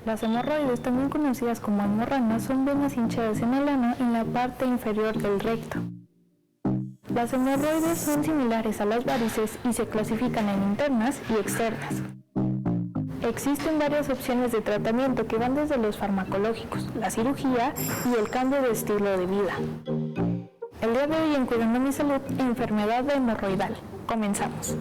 Las hemorroides, también conocidas como almorranas, son venas hinchadas en el ano en la parte inferior del recto. Las hemorroides son similares a las varices y se clasifican en internas y externas. Existen varias opciones de tratamiento que van desde los farmacológicos, la cirugía y el cambio de estilo de vida. El día de hoy en Cuidando mi Salud, enfermedad hemorroidal. Comenzamos.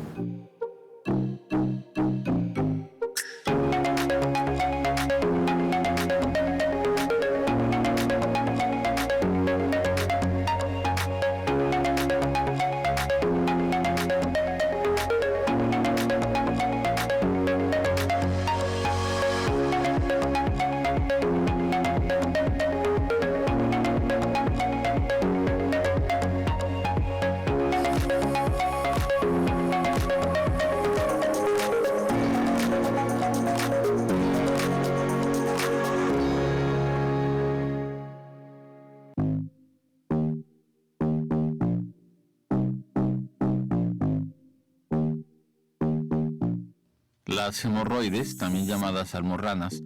Las hemorroides, también llamadas almorranas,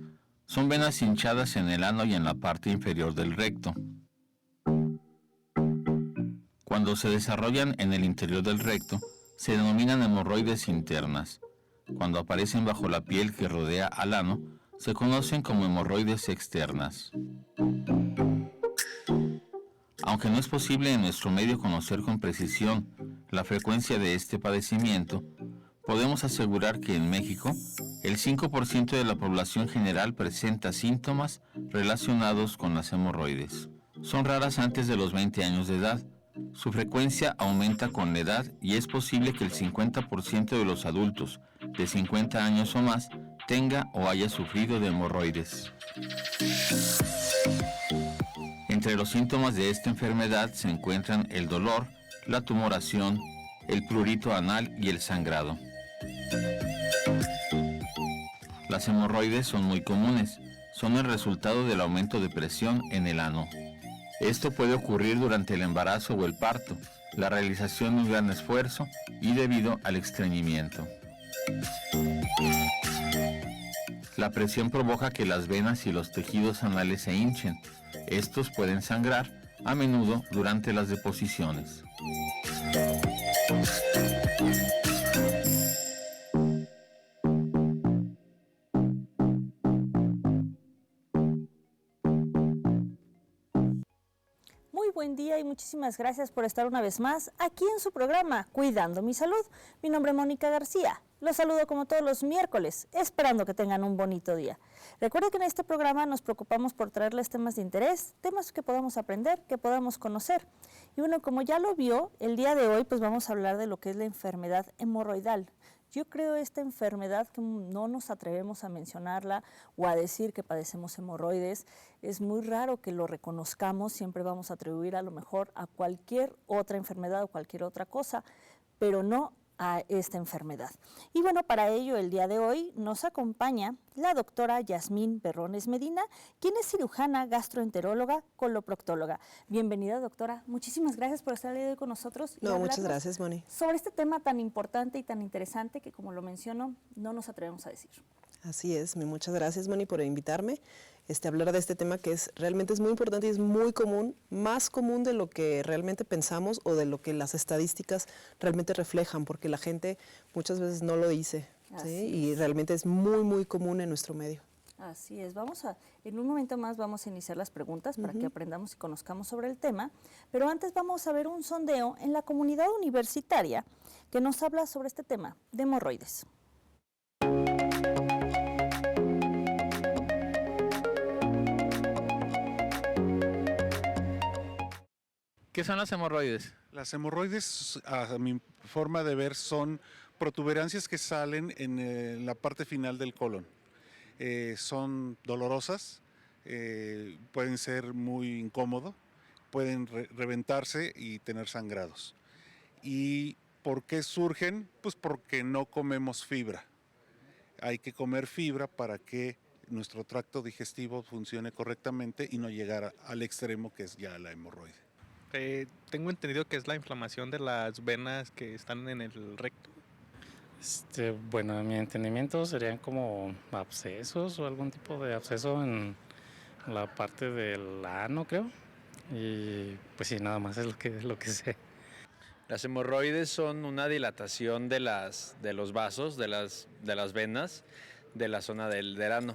son venas hinchadas en el ano y en la parte inferior del recto. Cuando se desarrollan en el interior del recto, se denominan hemorroides internas. Cuando aparecen bajo la piel que rodea al ano, se conocen como hemorroides externas. Aunque no es posible en nuestro medio conocer con precisión la frecuencia de este padecimiento, podemos asegurar que en México, el 5% de la población general presenta síntomas relacionados con las hemorroides. Son raras antes de los 20 años de edad. Su frecuencia aumenta con la edad y es posible que el 50% de los adultos de 50 años o más tenga o haya sufrido de hemorroides. Entre los síntomas de esta enfermedad se encuentran el dolor, la tumoración, el prurito anal y el sangrado. Las hemorroides son muy comunes, son el resultado del aumento de presión en el ano. Esto puede ocurrir durante el embarazo o el parto, la realización de un gran esfuerzo y debido al estreñimiento. La presión provoca que las venas y los tejidos anales se hinchen. Estos pueden sangrar, a menudo durante las deposiciones. Muy buen día y muchísimas gracias por estar una vez más aquí en su programa Cuidando mi Salud. Mi nombre es Mónica García. Los saludo como todos los miércoles, esperando que tengan un bonito día. Recuerden que en este programa nos preocupamos por traerles temas de interés, temas que podamos aprender, que podamos conocer. Y bueno, como ya lo vio, el día de hoy pues vamos a hablar de lo que es la enfermedad hemorroidal. Yo creo esta enfermedad que no nos atrevemos a mencionarla o a decir que padecemos hemorroides. Es muy raro que lo reconozcamos, siempre vamos a atribuir a lo mejor a cualquier otra enfermedad o cualquier otra cosa, pero no a esta enfermedad. Y bueno, para ello el día de hoy nos acompaña la doctora Yasmín Berrones Medina, quien es cirujana, gastroenteróloga, coloproctóloga. Bienvenida, doctora. Muchísimas gracias por estar hoy con nosotros. No, muchas gracias, Moni. Sobre este tema tan importante y tan interesante que, como lo menciono, no nos atrevemos a decir. Así es, muchas gracias, Moni, por invitarme a hablar de este tema que realmente es muy importante y es muy común, más común de lo que realmente pensamos o de lo que las estadísticas realmente reflejan, porque la gente muchas veces no lo dice, ¿sí? Y realmente es muy, muy común en nuestro medio. Así es, en un momento más vamos a iniciar las preguntas para que aprendamos y conozcamos sobre el tema, pero antes vamos a ver un sondeo en la comunidad universitaria que nos habla sobre este tema de hemorroides. ¿Qué son las hemorroides? Las hemorroides, a mi forma de ver, son protuberancias que salen en la parte final del colon. Son dolorosas, pueden ser muy incómodos, pueden reventarse y tener sangrados. ¿Y por qué surgen? Pues porque no comemos fibra. Hay que comer fibra para que nuestro tracto digestivo funcione correctamente y no llegar al extremo que es ya la hemorroide. Tengo entendido que es la inflamación de las venas que están en el recto. Bueno, en mi entendimiento serían como abscesos o algún tipo de absceso en la parte del ano, creo. Y pues sí, nada más es lo que sé. Las hemorroides son una dilatación de los vasos, de las venas, de la zona del ano.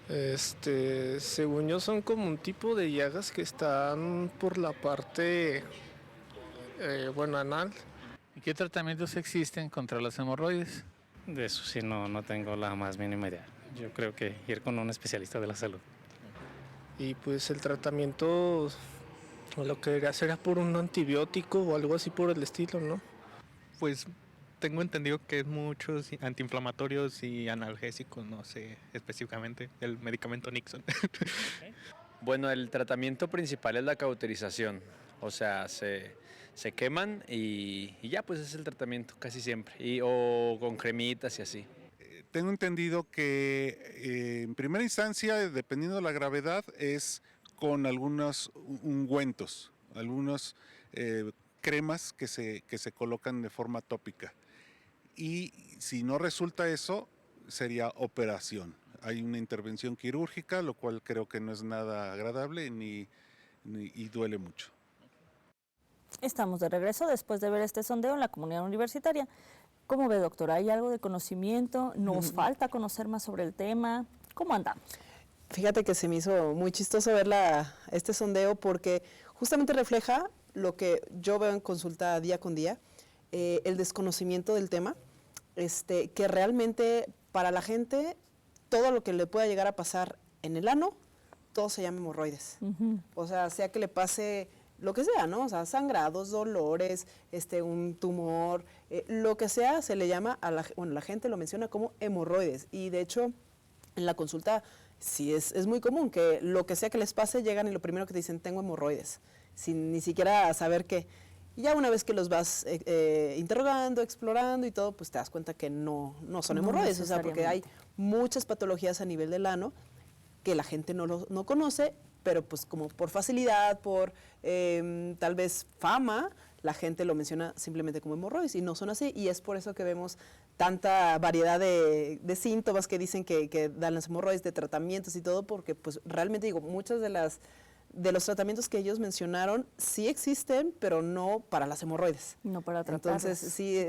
Según yo son como un tipo de llagas que están por la parte, anal. ¿Y qué tratamientos existen contra las hemorroides? De eso sí no tengo la más mínima idea. Yo creo que ir con un especialista de la salud. Y pues el tratamiento lo que debería ser por un antibiótico o algo así por el estilo, ¿no? Pues tengo entendido que es muchos antiinflamatorios y analgésicos, no sé específicamente, el medicamento Nixon. Bueno, el tratamiento principal es la cauterización, o sea, se queman y ya pues es el tratamiento casi siempre, o con cremitas y así. Tengo entendido que en primera instancia, dependiendo de la gravedad, es con algunos ungüentos, algunas cremas que se colocan de forma tópica. Y si no resulta eso, sería operación. Hay una intervención quirúrgica, lo cual creo que no es nada agradable y duele mucho. Estamos de regreso después de ver este sondeo en la comunidad universitaria. ¿Cómo ve, doctora? ¿Hay algo de conocimiento? ¿Nos falta conocer más sobre el tema? ¿Cómo andamos? Fíjate que se me hizo muy chistoso ver este sondeo porque justamente refleja lo que yo veo en consulta día con día, el desconocimiento del tema, que realmente para la gente todo lo que le pueda llegar a pasar en el ano, todo se llama hemorroides. O sea que le pase lo que sea, ¿no? O sea, sangrados, dolores, un tumor, lo que sea se le llama la gente lo menciona como hemorroides. Y de hecho, en la consulta sí es muy común que lo que sea que les pase, llegan y lo primero que te dicen, tengo hemorroides, sin ni siquiera saber qué. Y ya una vez que los vas interrogando, explorando y todo, pues te das cuenta que no son hemorroides. O sea, porque hay muchas patologías a nivel del ano que la gente no conoce, pero pues como por facilidad, por tal vez fama, la gente lo menciona simplemente como hemorroides y no son así. Y es por eso que vemos tanta variedad de síntomas que dicen que dan las hemorroides, de tratamientos y todo, porque pues realmente digo, muchas de los tratamientos que ellos mencionaron sí existen, pero no para las hemorroides. No para tratarlas. Entonces sí,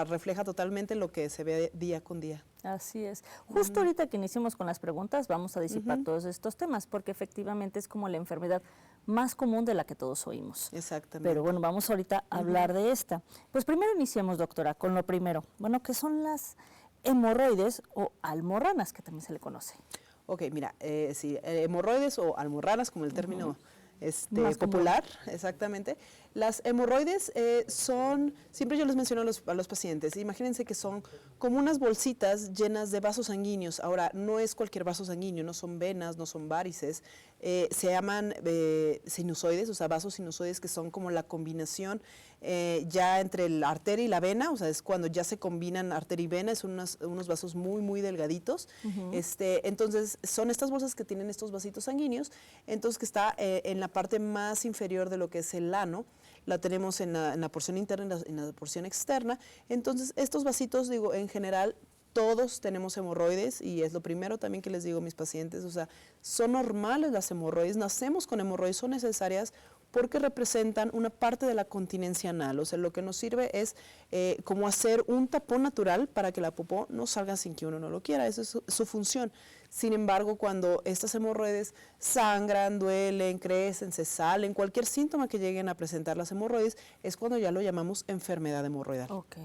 refleja totalmente lo que se ve día con día. Así es. Justo ahorita que iniciemos con las preguntas vamos a disipar todos estos temas, porque efectivamente es como la enfermedad más común de la que todos oímos. Exactamente. Pero bueno, vamos ahorita a hablar de esta. Pues primero iniciemos, doctora, con lo primero. Bueno, ¿qué son las hemorroides o almorranas, que también se le conoce? Ok, mira, sí, hemorroides o almorranas, como el término popular, exactamente. Las hemorroides son, siempre yo les menciono a los pacientes, imagínense que son como unas bolsitas llenas de vasos sanguíneos. Ahora, no es cualquier vaso sanguíneo, no son venas, no son varices, se llaman sinusoides, o sea, vasos sinusoides, que son como la combinación ya entre la arteria y la vena, o sea, es cuando ya se combinan arteria y vena, son unos vasos muy, muy delgaditos. Entonces, son estas bolsas que tienen estos vasitos sanguíneos, entonces que está en la parte más inferior de lo que es el ano, la tenemos en la porción interna y en la porción externa. Entonces, estos vasitos, digo, en general, todos tenemos hemorroides y es lo primero también que les digo a mis pacientes, o sea, son normales las hemorroides, nacemos con hemorroides, son necesarias porque representan una parte de la continencia anal, o sea, lo que nos sirve es como hacer un tapón natural para que la popó no salga sin que uno no lo quiera, esa es su función. Sin embargo, cuando estas hemorroides sangran, duelen, crecen, se salen, cualquier síntoma que lleguen a presentar las hemorroides, es cuando ya lo llamamos enfermedad hemorroidal. Ok.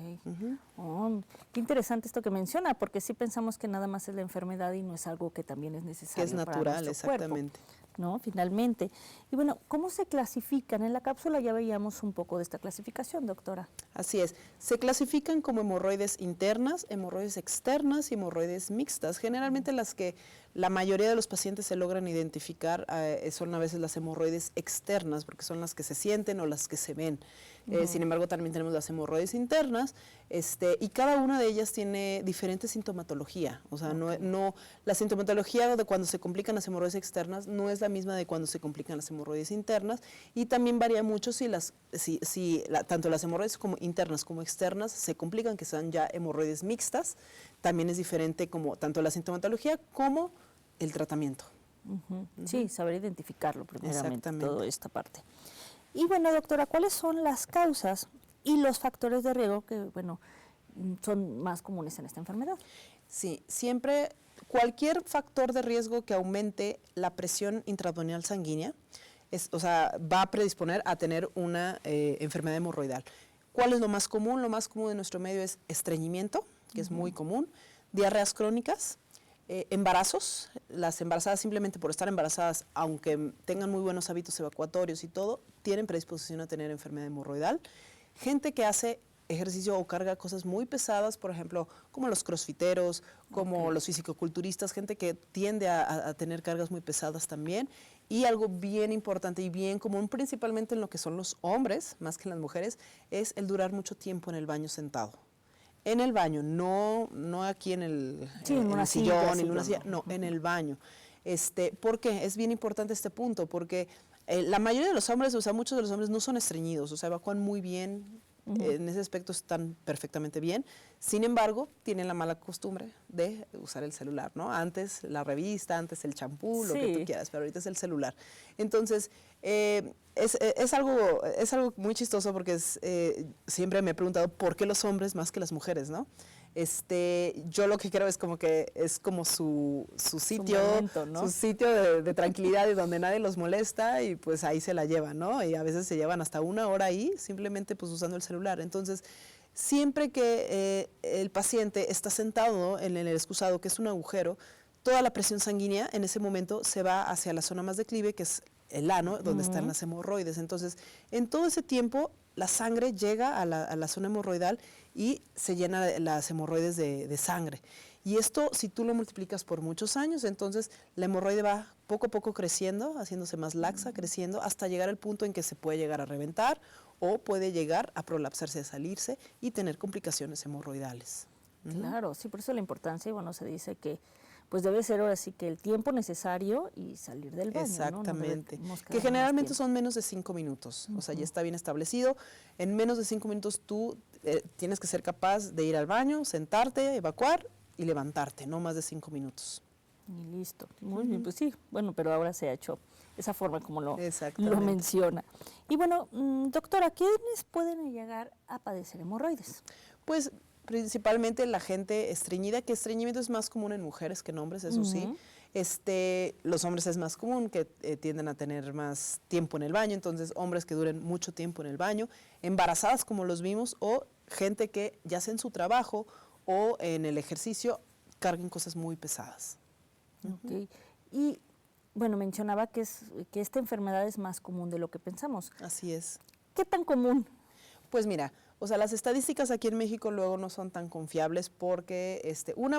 Qué interesante esto que menciona, porque sí pensamos que nada más es la enfermedad y no es algo que también es necesario. Que es natural, para nuestro exactamente. Cuerpo, ¿no? Finalmente. Y bueno, ¿cómo se clasifican? En la cápsula ya veíamos un poco de esta clasificación, doctora. Así es. Se clasifican como hemorroides internas, hemorroides externas y hemorroides mixtas. Generalmente las que la mayoría de los pacientes se logran identificar son a veces las hemorroides externas, porque son las que se sienten o las que se ven. Sin embargo, también tenemos las hemorroides internas, y cada una de ellas tiene diferente sintomatología. O sea, la sintomatología de cuando se complican las hemorroides externas no es la misma de cuando se complican las hemorroides internas. Y también varía mucho si tanto las hemorroides como internas como externas se complican, que son ya hemorroides mixtas. También es diferente como tanto la sintomatología como el tratamiento. Sí, saber identificarlo primeramente, Exactamente. toda esta parte. Y bueno, doctora, ¿cuáles son las causas y los factores de riesgo que, bueno, son más comunes en esta enfermedad? Sí, siempre cualquier factor de riesgo que aumente la presión intraabdominal sanguínea, va a predisponer a tener una enfermedad hemorroidal. ¿Cuál es lo más común? Lo más común en nuestro medio es estreñimiento, que es muy común, diarreas crónicas, embarazos. Las embarazadas, simplemente por estar embarazadas, aunque tengan muy buenos hábitos evacuatorios y todo, tienen predisposición a tener enfermedad hemorroidal. Gente que hace ejercicio o carga cosas muy pesadas, por ejemplo, como los crossfiteros, como los fisicoculturistas, gente que tiende a tener cargas muy pesadas también. Y algo bien importante y bien común, principalmente en lo que son los hombres, más que en las mujeres, es el durar mucho tiempo en el baño sentado. En el baño, no aquí en el sillón, en una silla, no, en el baño. ¿Por qué? Es bien importante este punto, porque la mayoría de los hombres, muchos de los hombres no son estreñidos, evacúan muy bien. En ese aspecto están perfectamente bien. Sin embargo, tienen la mala costumbre de usar el celular, ¿no? Antes la revista, antes el champú, lo que tú quieras, pero ahorita es el celular. Entonces, es algo muy chistoso porque siempre me he preguntado por qué los hombres más que las mujeres, ¿no? Yo lo que creo es como que es como su sitio, momento, ¿no? Su sitio de tranquilidad y donde nadie los molesta y pues ahí se la llevan, ¿no? Y a veces se llevan hasta 1 hora ahí simplemente pues usando el celular. Entonces, siempre que el paciente está sentado en el excusado, que es un agujero, toda la presión sanguínea en ese momento se va hacia la zona más declive, que es el ano, donde están las hemorroides. Entonces, en todo ese tiempo, la sangre llega a la zona hemorroidal y se llena las hemorroides de sangre. Y esto, si tú lo multiplicas por muchos años, entonces la hemorroide va poco a poco creciendo, haciéndose más laxa, creciendo, hasta llegar al punto en que se puede llegar a reventar o puede llegar a prolapsarse, a salirse y tener complicaciones hemorroidales. Claro, sí, por eso la importancia, y bueno, se dice que pues debe ser ahora sí que el tiempo necesario y salir del baño. Exactamente. ¿no? Que generalmente son menos de 5 minutos, o sea, ya está bien establecido. En menos de 5 minutos tú tienes que ser capaz de ir al baño, sentarte, evacuar y levantarte, no más de 5 minutos. Y listo. Muy bien, pues sí, bueno, pero ahora se ha hecho esa forma como lo menciona. Y bueno, doctora, ¿quiénes pueden llegar a padecer hemorroides? Pues principalmente la gente estreñida, que estreñimiento es más común en mujeres que en hombres, eso sí. Los hombres es más común, que tienden a tener más tiempo en el baño, entonces hombres que duren mucho tiempo en el baño, embarazadas como los vimos, o gente que ya sea en su trabajo o en el ejercicio carguen cosas muy pesadas. Okay. Y bueno, mencionaba que esta enfermedad es más común de lo que pensamos. Así es. ¿Qué tan común? Pues mira, o sea, las estadísticas aquí en México luego no son tan confiables porque,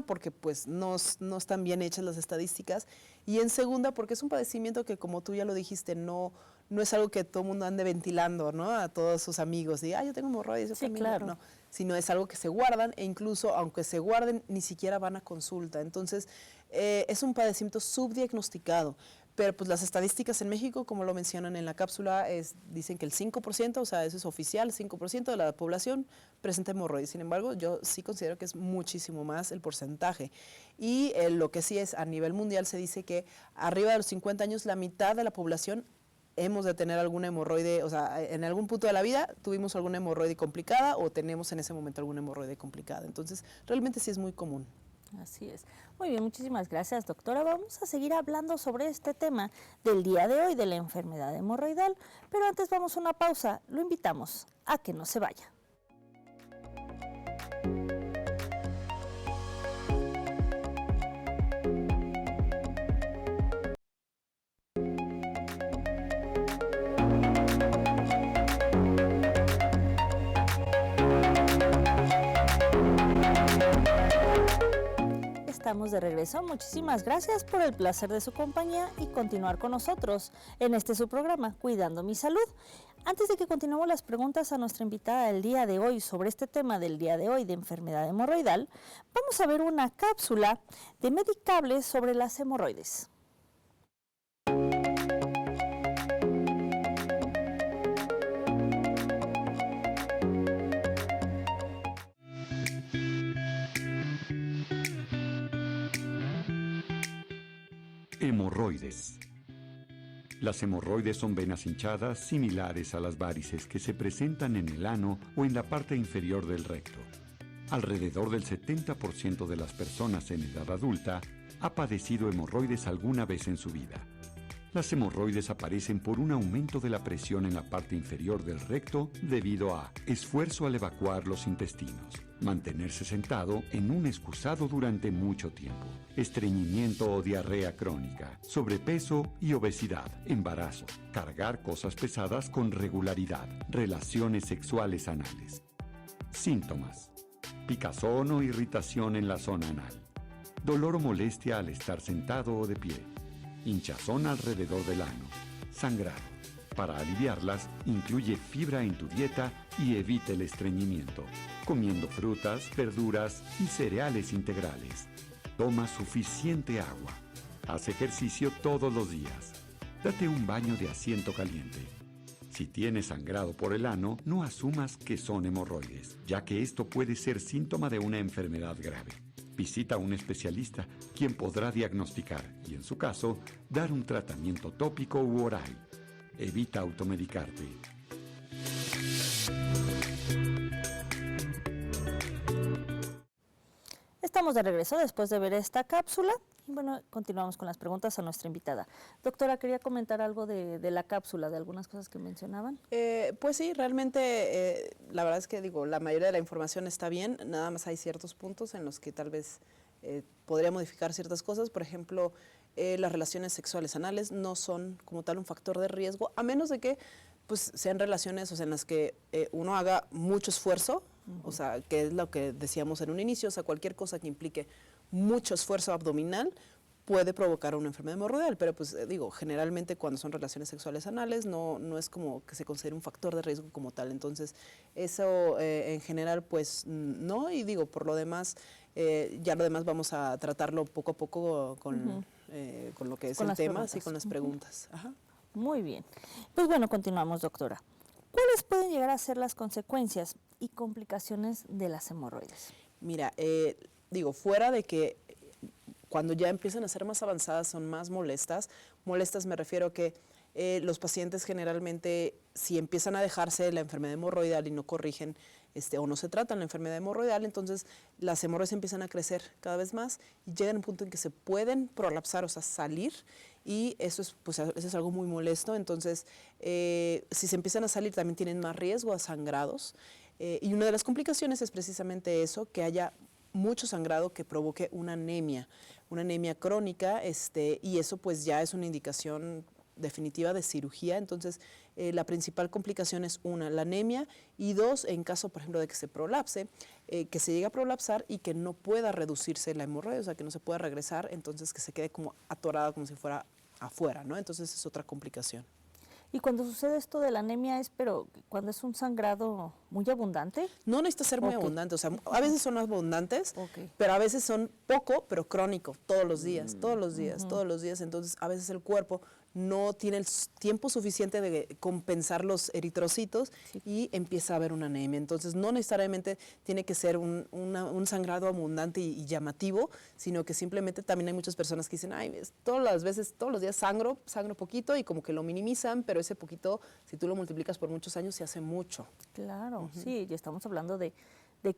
porque pues no están bien hechas las estadísticas, y en segunda porque es un padecimiento que, como tú ya lo dijiste, no es algo que todo el mundo ande ventilando, ¿no? A todos sus amigos, y yo tengo hemorroides, yo también, claro. No, sino es algo que se guardan, e incluso aunque se guarden, ni siquiera van a consulta. Entonces, es un padecimiento subdiagnosticado. Pero pues las estadísticas en México, como lo mencionan en la cápsula, dicen que el 5%, o sea, eso es oficial, 5% de la población presenta hemorroides. Sin embargo, yo sí considero que es muchísimo más el porcentaje. Y lo que sí es, a nivel mundial se dice que arriba de los 50 años, la mitad de la población hemos de tener alguna hemorroide, o sea, en algún punto de la vida tuvimos alguna hemorroide complicada o tenemos en ese momento alguna hemorroide complicada. Entonces, realmente sí es muy común. Así es. Muy bien, muchísimas gracias, doctora. Vamos a seguir hablando sobre este tema del día de hoy, de la enfermedad hemorroidal, pero antes vamos a una pausa. Lo invitamos a que no se vaya. Estamos de regreso. Muchísimas gracias por el placer de su compañía y continuar con nosotros en su programa, Cuidando mi Salud. Antes de que continuemos las preguntas a nuestra invitada del día de hoy sobre este tema del día de hoy de enfermedad hemorroidal, vamos a ver una cápsula de medicables sobre las hemorroides. Hemorroides. Las hemorroides son venas hinchadas similares a las varices que se presentan en el ano o en la parte inferior del recto. Alrededor del 70% de las personas en edad adulta ha padecido hemorroides alguna vez en su vida. Las hemorroides aparecen por un aumento de la presión en la parte inferior del recto debido a esfuerzo al evacuar los intestinos, mantenerse sentado en un excusado durante mucho tiempo, estreñimiento o diarrea crónica, sobrepeso y obesidad, embarazo, cargar cosas pesadas con regularidad, relaciones sexuales anales. Síntomas: picazón o irritación en la zona anal, dolor o molestia al estar sentado o de pie, hinchazón alrededor del ano, sangrado. Para aliviarlas, incluye fibra en tu dieta y evita el estreñimiento, comiendo frutas, verduras y cereales integrales. Toma suficiente agua. Haz ejercicio todos los días. Date un baño de asiento caliente. Si tienes sangrado por el ano, no asumas que son hemorroides, ya que esto puede ser síntoma de una enfermedad grave. Visita a un especialista, quien podrá diagnosticar y, en su caso, dar un tratamiento tópico u oral. Evita automedicarte. Estamos de regreso después de ver esta cápsula y bueno, continuamos con las preguntas a nuestra invitada. Doctora, quería comentar algo de la cápsula, de algunas cosas que mencionaban. Pues sí, realmente la verdad es que la mayoría de la información está bien, nada más hay ciertos puntos en los que tal vez podría modificar ciertas cosas. Por ejemplo, las relaciones sexuales anales no son como tal un factor de riesgo, a menos de que pues, sean relaciones en las que uno haga mucho esfuerzo, o sea, que es lo que decíamos en un inicio, o sea, cualquier cosa que implique mucho esfuerzo abdominal puede provocar una enfermedad hemorroidal, pero pues generalmente cuando son relaciones sexuales anales no es como que se considere un factor de riesgo como tal. Entonces, eso en general pues no, y por lo demás, ya lo demás vamos a tratarlo poco a poco con lo que es el tema, así con las preguntas. Ajá. Muy bien. Pues bueno, continuamos, doctora. ¿Cuáles pueden llegar a ser las consecuencias y complicaciones de las hemorroides? Mira, fuera de que cuando ya empiezan a ser más avanzadas son más molestas. Molestas me refiero a que los pacientes generalmente, si empiezan a dejarse la enfermedad hemorroidal y no corrigen o no se tratan la enfermedad hemorroidal, entonces las hemorroides empiezan a crecer cada vez más y llegan a un punto en que se pueden prolapsar, o sea, salir, y eso es algo muy molesto. Entonces, si se empiezan a salir, también tienen más riesgo a sangrados. Y una de las complicaciones es precisamente eso, que haya mucho sangrado que provoque una anemia crónica, y eso pues ya es una indicación definitiva de cirugía. Entonces, la principal complicación es la anemia, y dos, en caso, por ejemplo, de que se prolapse, que se llegue a prolapsar y que no pueda reducirse la hemorroide, o sea, que no se pueda regresar, entonces que se quede como atorada, como si fuera afuera, ¿no? Entonces es otra complicación. Y cuando sucede esto de la anemia pero cuando es un sangrado muy abundante. No necesita ser muy abundante, o sea, a veces son abundantes, pero a veces son poco, pero crónico, todos los días, todos los días. Entonces, a veces el cuerpo no tiene el tiempo suficiente de compensar los eritrocitos y empieza a haber una anemia. Entonces, no necesariamente tiene que ser un sangrado abundante y llamativo, sino que simplemente también hay muchas personas que dicen, todos los días sangro poquito, y como que lo minimizan, pero ese poquito, si tú lo multiplicas por muchos años, se hace mucho. Claro, sí, ya estamos hablando de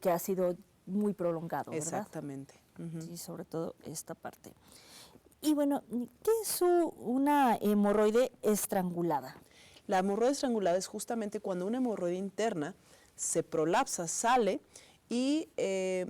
que ha sido muy prolongado, ¿verdad? Exactamente. Sí, sobre todo esta parte. Y bueno, ¿qué es una hemorroide estrangulada? La hemorroide estrangulada es justamente cuando una hemorroide interna se prolapsa, sale, y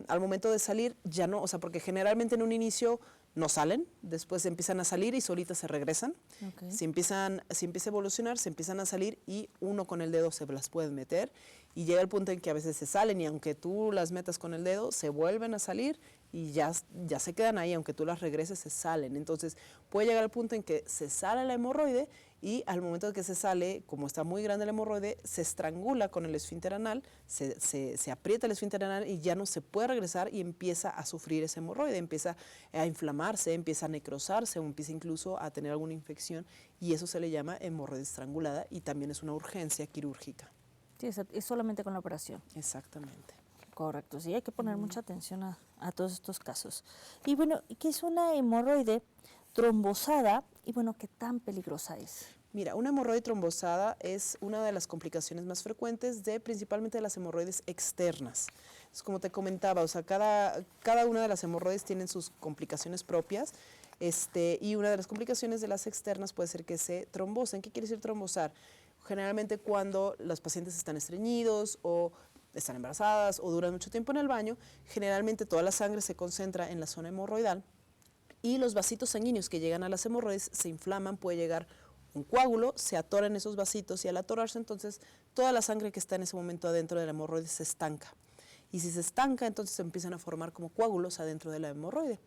al momento de salir ya no, o sea, porque generalmente en un inicio no salen, después empiezan a salir y solitas se regresan. Okay. Si empieza a evolucionar, se empiezan a salir y uno con el dedo se las puede meter, y llega el punto en que a veces se salen, y aunque tú las metas con el dedo, se vuelven a salir y ya se quedan ahí, aunque tú las regreses, se salen. Entonces puede llegar al punto en que se sale la hemorroide, y al momento de que se sale, como está muy grande la hemorroide, se estrangula con el esfínter anal, se aprieta el esfínter anal y ya no se puede regresar, y empieza a sufrir esa hemorroide, empieza a inflamarse, empieza a necrosarse, o empieza incluso a tener alguna infección, y eso se le llama hemorroide estrangulada, y también es una urgencia quirúrgica. Sí, es solamente con la operación. Exactamente. Correcto, sí, hay que poner mucha atención a todos estos casos. Y bueno, ¿qué es una hemorroide trombosada y bueno, ¿qué tan peligrosa es? Mira, una hemorroide trombosada es una de las complicaciones más frecuentes principalmente de las hemorroides externas. Es como te comentaba, o sea, cada una de las hemorroides tienen sus complicaciones propias, y una de las complicaciones de las externas puede ser que se trombosen. ¿Qué quiere decir trombosar? Generalmente cuando los pacientes están estreñidos o están embarazadas o duran mucho tiempo en el baño, generalmente toda la sangre se concentra en la zona hemorroidal y los vasitos sanguíneos que llegan a las hemorroides se inflaman, puede llegar un coágulo, se atoran esos vasitos y al atorarse entonces toda la sangre que está en ese momento adentro de la hemorroide se estanca. Y si se estanca, entonces se empiezan a formar como coágulos adentro de la hemorroide.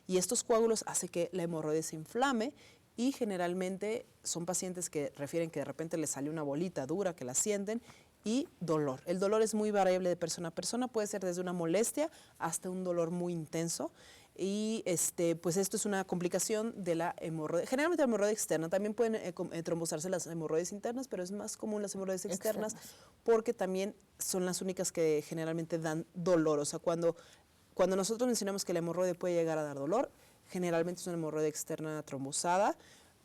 Y estos coágulos hacen que la hemorroide se inflame y generalmente son pacientes que refieren que de repente les sale una bolita dura, que la sienten, y dolor. El dolor es muy variable de persona a persona, puede ser desde una molestia hasta un dolor muy intenso. Y pues esto es una complicación de la hemorroide, generalmente la hemorroide externa. También pueden trombosarse las hemorroides internas, pero es más común las hemorroides externas porque también son las únicas que generalmente dan dolor. O sea, cuando nosotros mencionamos que la hemorroide puede llegar a dar dolor, generalmente es una hemorroide externa trombosada,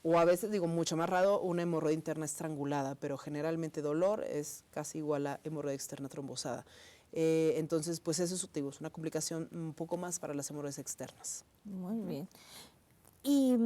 o a veces, digo, mucho más raro, una hemorroide interna estrangulada, pero generalmente dolor es casi igual a hemorroide externa trombosada. Entonces, pues eso es una complicación un poco más para las hemorroides externas. Muy bien. Y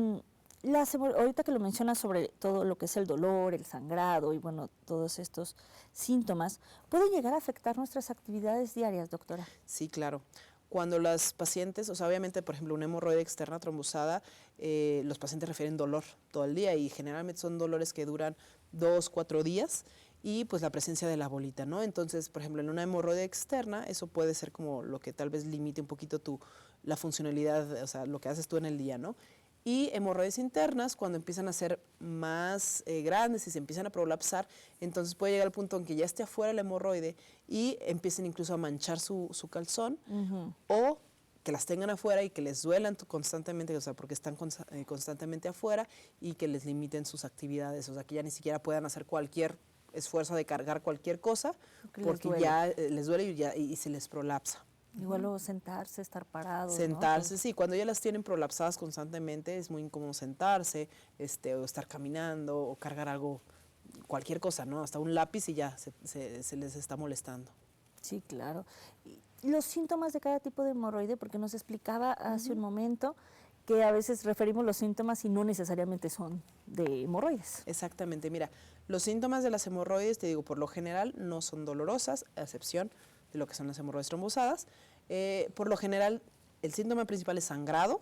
ahorita que lo mencionas sobre todo lo que es el dolor, el sangrado y bueno, todos estos síntomas, ¿puede llegar a afectar nuestras actividades diarias, doctora? Sí, claro. Cuando las pacientes, o sea, obviamente, por ejemplo, una hemorroide externa trombosada, los pacientes refieren dolor todo el día y generalmente son dolores que duran 2, 4 días y pues la presencia de la bolita, ¿no? Entonces, por ejemplo, en una hemorroide externa, eso puede ser como lo que tal vez limite un poquito la funcionalidad, o sea, lo que haces tú en el día, ¿no? Y hemorroides internas, cuando empiezan a ser más grandes y se empiezan a prolapsar, entonces puede llegar al punto en que ya esté afuera la hemorroide y empiecen incluso a manchar su calzón, o que las tengan afuera y que les duelan constantemente, o sea, porque están constantemente afuera y que les limiten sus actividades, o sea, que ya ni siquiera puedan hacer cualquier esfuerzo de cargar cualquier cosa porque ya les duele y se les prolapsa. Igual luego sentarse, estar parado. Sentarse, ¿no? Sí, cuando ya las tienen prolapsadas constantemente es muy incómodo sentarse, o estar caminando o cargar algo, cualquier cosa, ¿no? Hasta un lápiz y ya se les está molestando. Sí, claro. Y los síntomas de cada tipo de hemorroide, porque nos explicaba hace un momento que a veces referimos los síntomas y no necesariamente son de hemorroides. Exactamente, mira, los síntomas de las hemorroides, te digo, por lo general no son dolorosas, a excepción de lo que son las hemorroides trombosadas. Por lo general, el síntoma principal es sangrado,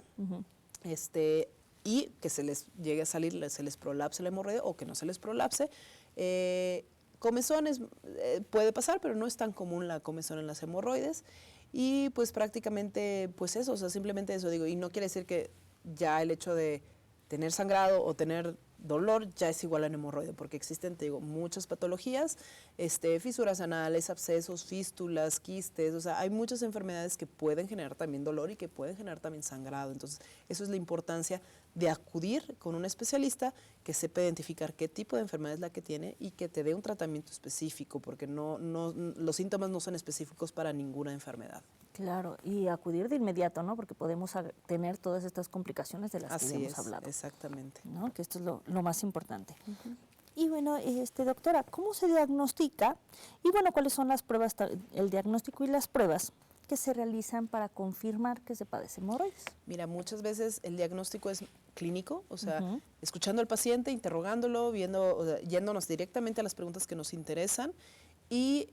y que se les llegue a salir, se les prolapse la hemorroide o que no se les prolapse. Comezones puede pasar, pero no es tan común la comezón en las hemorroides. Y pues prácticamente, pues eso, o sea, simplemente eso digo. Y no quiere decir que ya el hecho de tener sangrado o tener dolor ya es igual a un hemorroide, porque existen, te digo, muchas patologías, fisuras anales, abscesos, fístulas, quistes, o sea, hay muchas enfermedades que pueden generar también dolor y que pueden generar también sangrado. Entonces, eso es la importancia de acudir con un especialista que sepa identificar qué tipo de enfermedad es la que tiene y que te dé un tratamiento específico, porque los síntomas no son específicos para ninguna enfermedad. Claro, y acudir de inmediato, ¿no? Porque podemos tener todas estas complicaciones de las que hemos hablado. Exactamente. ¿No? Que esto es lo más importante. Y bueno, doctora, ¿cómo se diagnostica? Y bueno, ¿cuáles son las pruebas, el diagnóstico y las pruebas que se realizan para confirmar que se padece hemorroides? Mira, muchas veces el diagnóstico es clínico, o sea, escuchando al paciente, interrogándolo, viendo, o sea, yéndonos directamente a las preguntas que nos interesan. Y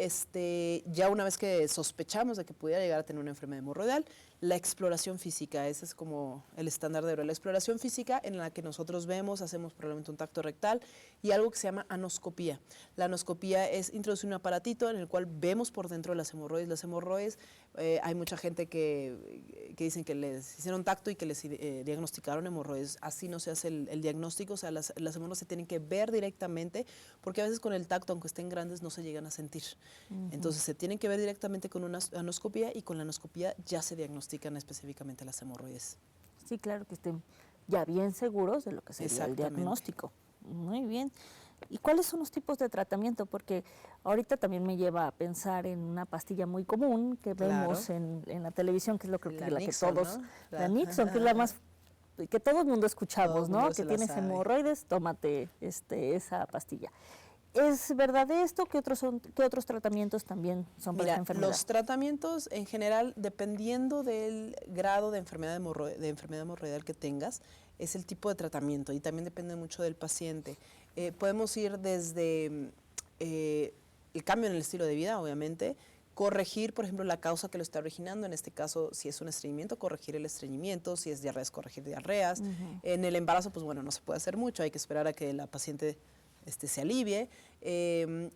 ya una vez que sospechamos de que pudiera llegar a tener una enfermedad hemorroidal, la exploración física, ese es como el estándar de oro. La exploración física en la que nosotros vemos, hacemos probablemente un tacto rectal y algo que se llama anoscopía. La anoscopía es introducir un aparatito en el cual vemos por dentro de las hemorroides. Las hemorroides, hay mucha gente que dicen que les hicieron tacto y que les diagnosticaron hemorroides. Así no se hace el diagnóstico, o sea, las hemorroides se tienen que ver directamente, porque a veces con el tacto, aunque estén grandes, no se llegan a sentir. Entonces se tienen que ver directamente con una anoscopía y con la anoscopía ya se diagnostican específicamente las hemorroides. Sí, claro, que estén ya bien seguros de lo que sería el diagnóstico. Muy bien. ¿Y cuáles son los tipos de tratamiento? Porque ahorita también me lleva a pensar en una pastilla muy común que vemos en la televisión, que es la que todos, ¿no? La Nixon, que es la más que todo el mundo escuchamos, Todo el ¿no? mundo Que se la tienes sabe. hemorroides, tómate esa pastilla. ¿Es verdad esto? ¿Qué otros tratamientos también son para Mira, esta enfermedad? los tratamientos en general, dependiendo del grado de enfermedad hemorroidal que tengas, es el tipo de tratamiento y también depende mucho del paciente. Podemos ir desde el cambio en el estilo de vida, obviamente, corregir, por ejemplo, la causa que lo está originando, en este caso, si es un estreñimiento, corregir el estreñimiento, si es diarreas, corregir diarreas. En el embarazo, pues bueno, no se puede hacer mucho, hay que esperar a que la paciente se alivie.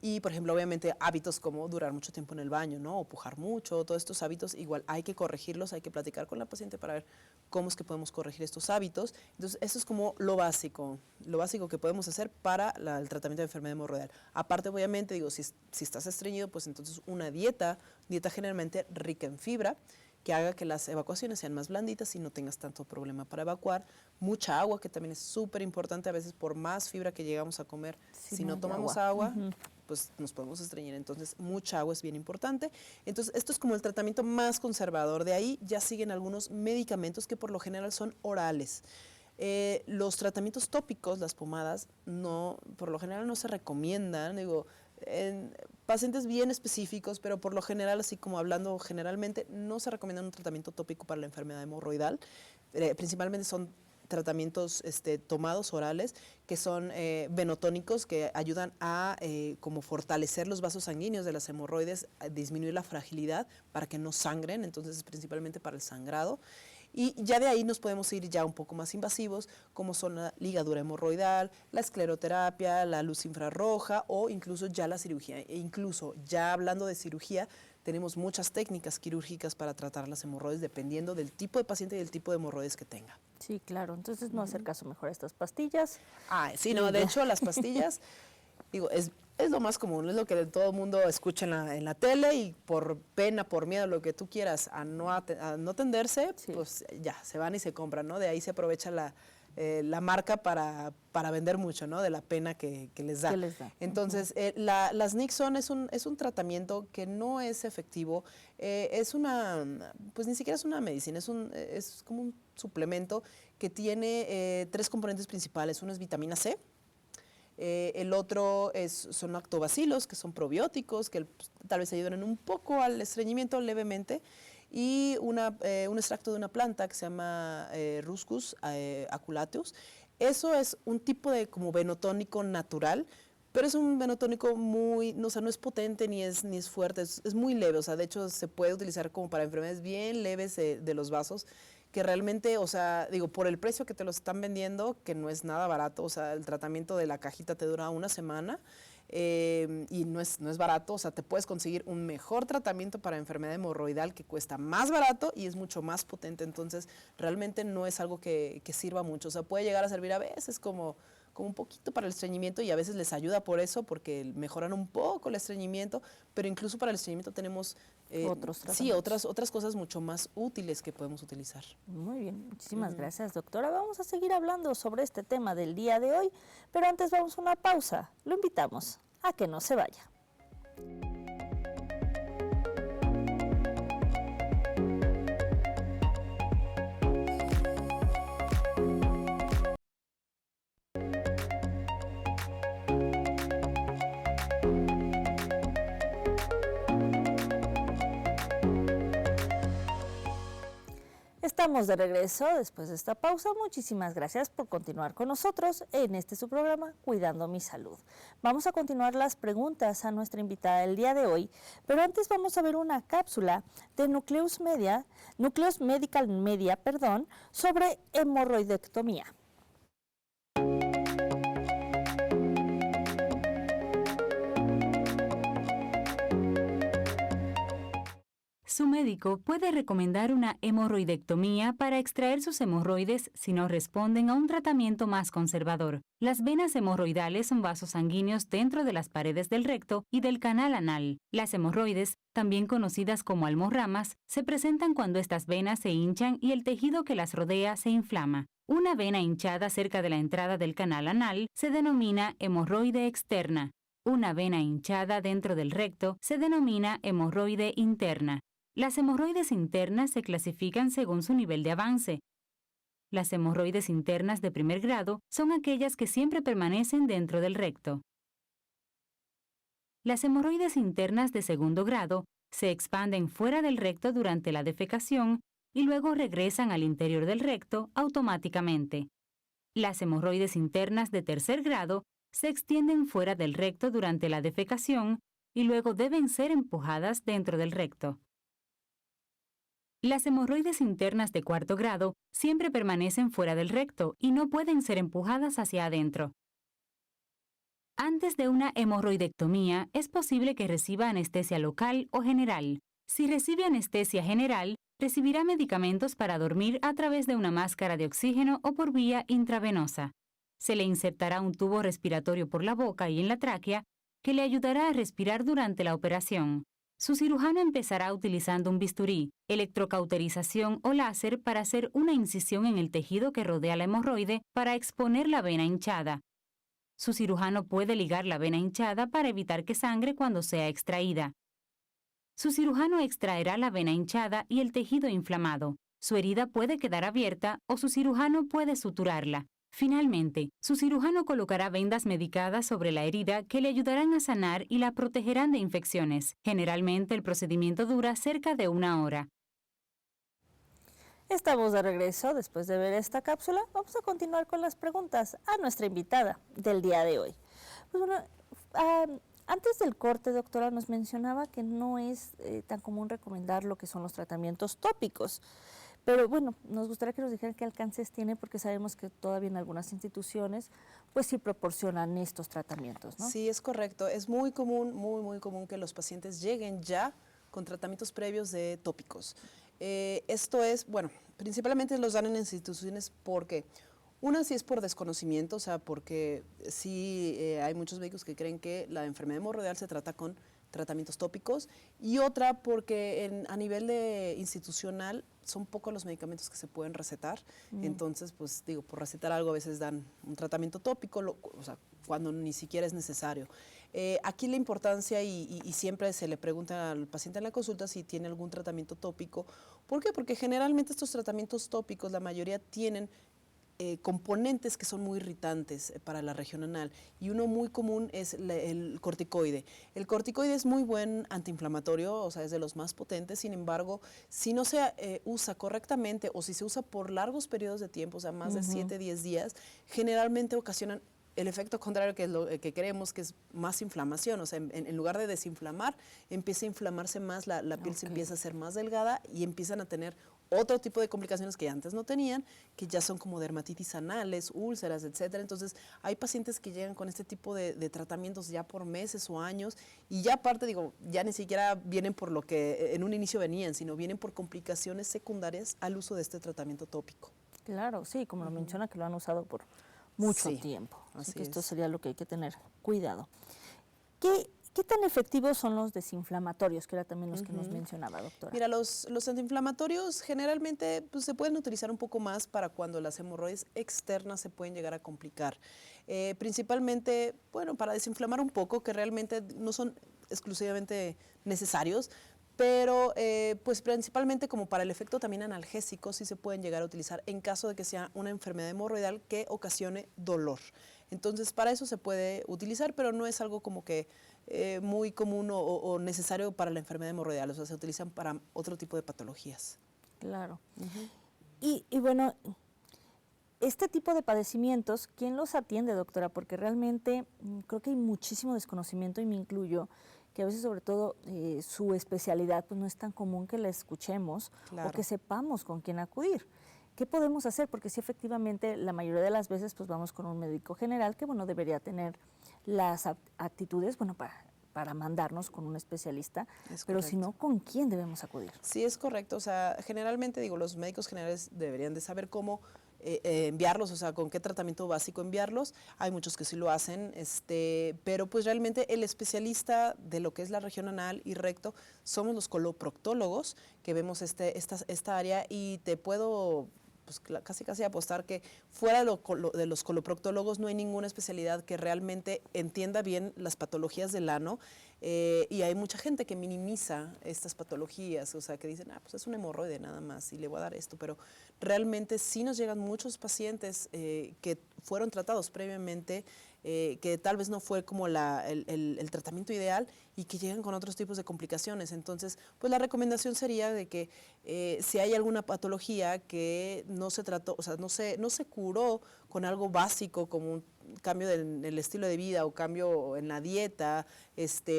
Y, por ejemplo, obviamente hábitos como durar mucho tiempo en el baño, ¿no? O pujar mucho, todos estos hábitos igual hay que corregirlos, hay que platicar con la paciente para ver cómo es que podemos corregir estos hábitos. Entonces, eso es como lo básico que podemos hacer para el tratamiento de enfermedad hemorroidal. Aparte, obviamente, digo, si estás estreñido, pues entonces una dieta generalmente rica en fibra, que haga que las evacuaciones sean más blanditas y no tengas tanto problema para evacuar. Mucha agua, que también es súper importante, a veces por más fibra que llegamos a comer, si no tomamos agua, pues nos podemos estreñir. Entonces, mucha agua es bien importante. Entonces, esto es como el tratamiento más conservador. De ahí ya siguen algunos medicamentos que por lo general son orales. Los tratamientos tópicos, las pomadas, por lo general no se recomiendan, digo, en pacientes bien específicos, pero por lo general, así como hablando generalmente, no se recomienda un tratamiento tópico para la enfermedad hemorroidal. Principalmente son tratamientos tomados orales, que son venotónicos, que ayudan a como fortalecer los vasos sanguíneos de las hemorroides, a disminuir la fragilidad para que no sangren, entonces es principalmente para el sangrado. Y ya de ahí nos podemos ir ya un poco más invasivos, como son la ligadura hemorroidal, la escleroterapia, la luz infrarroja o incluso ya la cirugía. E incluso ya hablando de cirugía, tenemos muchas técnicas quirúrgicas para tratar las hemorroides dependiendo del tipo de paciente y del tipo de hemorroides que tenga. Sí, claro. Entonces, no hacer caso mejor a estas pastillas. Sí, no, de hecho las pastillas, digo, es lo más común, es lo que todo el mundo escucha en la tele y por pena, por miedo, lo que tú quieras, a no atenderse, pues ya, se van y se compran, ¿no? De ahí se aprovecha la marca para vender mucho, ¿no? De la pena que les da. Entonces, las Nixon es un tratamiento que no es efectivo, pues ni siquiera es una medicina, es como un suplemento que tiene 3 componentes principales. Uno es vitamina C. El otro son lactobacilos, que son probióticos, que tal vez ayudan un poco al estreñimiento levemente, y un extracto de una planta que se llama Ruscus aculateus. Eso es un tipo de como venotónico natural, pero es un venotónico no es potente ni es fuerte, es muy leve, o sea, de hecho se puede utilizar como para enfermedades bien leves de los vasos, que realmente, o sea, digo, por el precio que te los están vendiendo, que no es nada barato, o sea, el tratamiento de la cajita te dura una semana y no es barato, o sea, te puedes conseguir un mejor tratamiento para enfermedad hemorroidal que cuesta más barato y es mucho más potente, entonces realmente no es algo que sirva mucho, o sea, puede llegar a servir a veces como un poquito para el estreñimiento y a veces les ayuda por eso, porque mejoran un poco el estreñimiento, pero incluso para el estreñimiento tenemos otras cosas mucho más útiles que podemos utilizar. Muy bien, muchísimas gracias, doctora. Vamos a seguir hablando sobre este tema del día de hoy, pero antes vamos a una pausa. Lo invitamos a que no se vaya. Estamos de regreso después de esta pausa. Muchísimas gracias por continuar con nosotros en su programa Cuidando mi Salud. Vamos a continuar las preguntas a nuestra invitada del día de hoy, pero antes vamos a ver una cápsula de Nucleus Medical Media, sobre hemorroidectomía. Su médico puede recomendar una hemorroidectomía para extraer sus hemorroides si no responden a un tratamiento más conservador. Las venas hemorroidales son vasos sanguíneos dentro de las paredes del recto y del canal anal. Las hemorroides, también conocidas como almorramas, se presentan cuando estas venas se hinchan y el tejido que las rodea se inflama. Una vena hinchada cerca de la entrada del canal anal se denomina hemorroide externa. Una vena hinchada dentro del recto se denomina hemorroide interna. Las hemorroides internas se clasifican según su nivel de avance. Las hemorroides internas de primer grado son aquellas que siempre permanecen dentro del recto. Las hemorroides internas de segundo grado se expanden fuera del recto durante la defecación y luego regresan al interior del recto automáticamente. Las hemorroides internas de tercer grado se extienden fuera del recto durante la defecación y luego deben ser empujadas dentro del recto. Las hemorroides internas de cuarto grado siempre permanecen fuera del recto y no pueden ser empujadas hacia adentro. Antes de una hemorroidectomía, es posible que reciba anestesia local o general. Si recibe anestesia general, recibirá medicamentos para dormir a través de una máscara de oxígeno o por vía intravenosa. Se le insertará un tubo respiratorio por la boca y en la tráquea que le ayudará a respirar durante la operación. Su cirujano empezará utilizando un bisturí, electrocauterización o láser para hacer una incisión en el tejido que rodea la hemorroide para exponer la vena hinchada. Su cirujano puede ligar la vena hinchada para evitar que sangre cuando sea extraída. Su cirujano extraerá la vena hinchada y el tejido inflamado. Su herida puede quedar abierta o su cirujano puede suturarla. Finalmente, su cirujano colocará vendas medicadas sobre la herida que le ayudarán a sanar y la protegerán de infecciones. Generalmente el procedimiento dura cerca de 1 hora. Estamos de regreso después de ver esta cápsula. Vamos a continuar con las preguntas a nuestra invitada del día de hoy. Pues bueno, antes del corte, doctora, nos mencionaba que no es tan común recomendar lo que son los tratamientos tópicos. Pero bueno, nos gustaría que nos dijeran qué alcances tiene, porque sabemos que todavía en algunas instituciones pues sí proporcionan estos tratamientos, ¿no? Sí, es correcto. Es muy común, muy común que los pacientes lleguen ya con tratamientos previos de tópicos. Esto es, bueno, principalmente los dan en instituciones porque, una sí es por desconocimiento, o sea, porque sí hay muchos médicos que creen que la enfermedad hemorroidal se trata con tratamientos tópicos, y otra porque a nivel institucional son pocos los medicamentos que se pueden recetar. Entonces, pues digo, por recetar algo a veces dan un tratamiento tópico, o sea, cuando ni siquiera es necesario. Aquí la importancia, y siempre se le pregunta al paciente en la consulta si tiene algún tratamiento tópico. ¿Por qué? Porque generalmente estos tratamientos tópicos, la mayoría tienen componentes que son muy irritantes para la región anal, y uno muy común es el corticoide. El corticoide es muy buen antiinflamatorio, o sea, es de los más potentes. Sin embargo, si no se usa correctamente o si se usa por largos periodos de tiempo, o sea, más de 7, 10 días, generalmente ocasionan el efecto contrario, que es lo que creemos, que es más inflamación. O sea, en lugar de desinflamar, empieza a inflamarse más, la piel se empieza a hacer más delgada y empiezan a tener otro tipo de complicaciones que antes no tenían, que ya son como dermatitis anales, úlceras, etcétera. Entonces, hay pacientes que llegan con este tipo de tratamientos ya por meses o años, y ya aparte, digo, ya ni siquiera vienen por lo que en un inicio venían, sino vienen por complicaciones secundarias al uso de este tratamiento tópico. Claro, sí, como lo menciona, que lo han usado por mucho tiempo. Así que esto sería lo que hay que tener cuidado. ¿Qué tan efectivos son los desinflamatorios, que era también los que nos mencionaba, doctora? Mira, los antiinflamatorios generalmente pues, se pueden utilizar un poco más para cuando las hemorroides externas se pueden llegar a complicar. Principalmente, bueno, para desinflamar un poco, que realmente no son exclusivamente necesarios, pero pues principalmente como para el efecto también analgésico sí se pueden llegar a utilizar en caso de que sea una enfermedad hemorroidal que ocasione dolor. Entonces, para eso se puede utilizar, pero no es algo como que muy común o necesario para la enfermedad hemorroidal. O sea, se utilizan para otro tipo de patologías. Claro. Y bueno, este tipo de padecimientos, ¿quién los atiende, doctora? Porque realmente creo que hay muchísimo desconocimiento, y me incluyo, que a veces sobre todo su especialidad pues no es tan común que la escuchemos o que sepamos con quién acudir. ¿Qué podemos hacer? Porque sí, efectivamente, la mayoría de las veces pues vamos con un médico general que, bueno, debería tener las aptitudes, bueno, para mandarnos con un especialista, pero si no, ¿con quién debemos acudir? Sí, es correcto. O sea, generalmente, digo, los médicos generales deberían de saber cómo enviarlos, o sea, con qué tratamiento básico enviarlos. Hay muchos que sí lo hacen, pero pues realmente el especialista de lo que es la región anal y recto somos los coloproctólogos, que vemos esta área, y te puedo pues casi apostar que fuera de los coloproctólogos no hay ninguna especialidad que realmente entienda bien las patologías del ano. Y hay mucha gente que minimiza estas patologías, o sea, que dicen, pues es un hemorroide nada más y le voy a dar esto, pero realmente sí nos llegan muchos pacientes que fueron tratados previamente, que tal vez no fue como el tratamiento ideal y que llegan con otros tipos de complicaciones. Entonces, pues la recomendación sería de que si hay alguna patología que no se trató, o sea, no se curó con algo básico como un cambio en el estilo de vida o cambio en la dieta,